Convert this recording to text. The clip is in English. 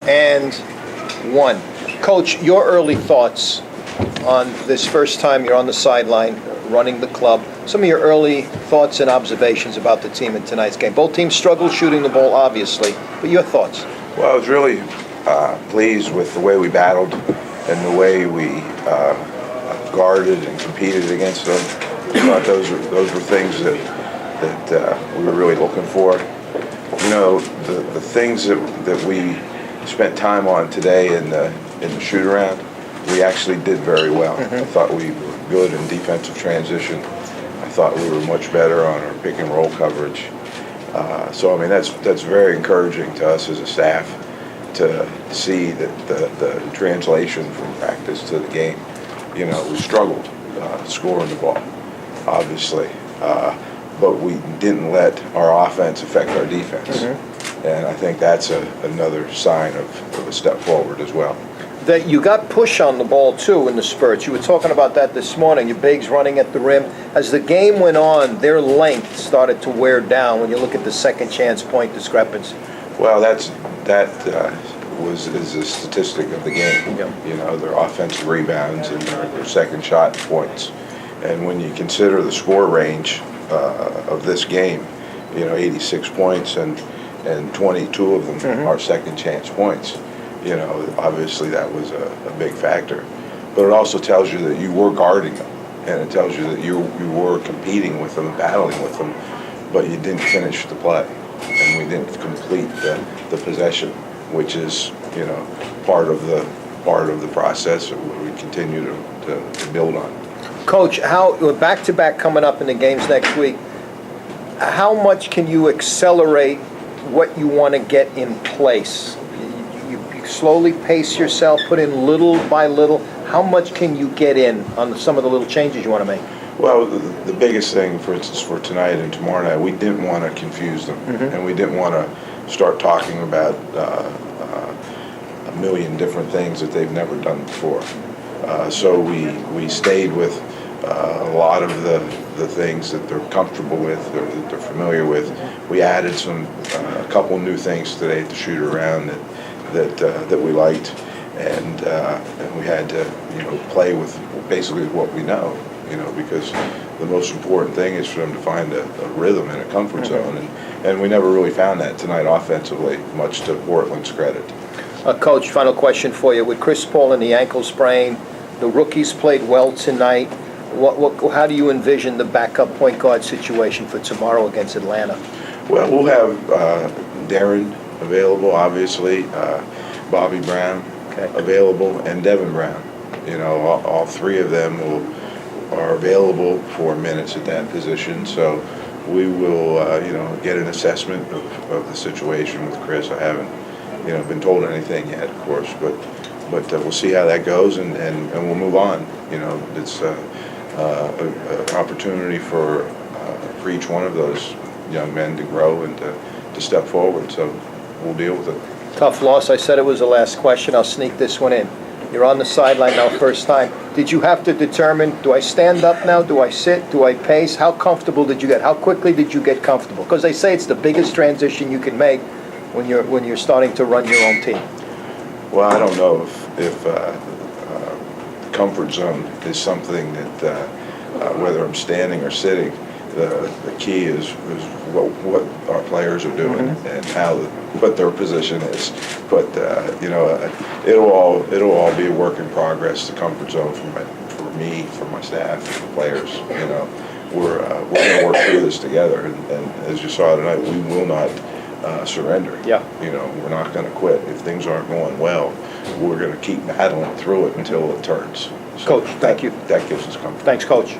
and 1. Coach, your early thoughts on this first time you're on the sideline running the club. Some of your early thoughts and observations about the team in tonight's game. Both teams struggled shooting the ball, obviously, but your thoughts? Well, I was really pleased with the way we battled and the way we guarded and competed against them. I thought those were things that we were really looking for. You know, the things that we spent time on today in the shoot around, we actually did very well. I thought we were good in defensive transition. I thought we were much better on our pick and roll coverage. So I mean that's very encouraging to us as a staff to see that the translation from practice to the game. You know, we struggled scoring the ball, obviously, but we didn't let our offense affect our defense. And I think that's another sign of a step forward as well. That you got push on the ball, too, in the spurts. You were talking about that this morning, your bigs running at the rim. As the game went on, their length started to wear down when you look at the second chance point discrepancy. Well, that is a statistic of the game. Yeah. You know, their offensive rebounds and their second shot points. And when you consider the score range of this game, you know, 86 points and 22 of them are second chance points. You know, obviously that was a big factor. But it also tells you that you were guarding them, and it tells you that you were competing with them, battling with them, but you didn't finish the play, and we didn't complete the possession, which is, you know, part of the process that we continue to build on. Coach, how back-to-back coming up in the games next week, how much can you accelerate what you want to get in place? You slowly pace yourself, put in little by little. How much can you get in on some of the little changes you want to make? Well, the biggest thing, for instance, for tonight and tomorrow night, we didn't want to confuse them, and we didn't want to start talking about a million different things that they've never done before. So we stayed with a lot of the things that they're comfortable with, or that they're familiar with. We added a couple new things today to shoot around that we liked, and we had to, you know, play with basically what we know, you know, because the most important thing is for them to find a rhythm and a comfort zone, and we never really found that tonight offensively, much to Portland's credit. Coach, final question for you. With Chris Paul and the ankle sprain, the rookies played well tonight. How do you envision the backup point guard situation for tomorrow against Atlanta? Well, we'll have Darren available, obviously, Bobby Brown available, and Devin Brown. You know, all three of them are available for minutes at that position. So we will, you know, get an assessment of the situation with Chris. I haven't, you know, been told anything yet, of course, but we'll see how that goes, and we'll move on. You know, it's an opportunity for each one of those young men to grow and to step forward. So we'll deal with it. Tough loss. I said it was the last question. I'll sneak this one in. You're on the sideline now, first time. Did you have to determine, do I stand up now? Do I sit? Do I pace? How comfortable did you get? How quickly did you get comfortable? Because they say it's the biggest transition you can make when you're starting to run your own team. Well, I don't know if comfort zone is something that whether I'm standing or sitting, the key is what our players are doing and what their position is. But you know, it'll all be a work in progress. The comfort zone for me, for my staff, for the players. You know, we're going to work through this together. And as you saw tonight, we will not surrender. Yeah. You know, we're not going to quit. If things aren't going well, we're going to keep battling through it until it turns. So Coach, thank you. That gives us comfort. Thanks, Coach.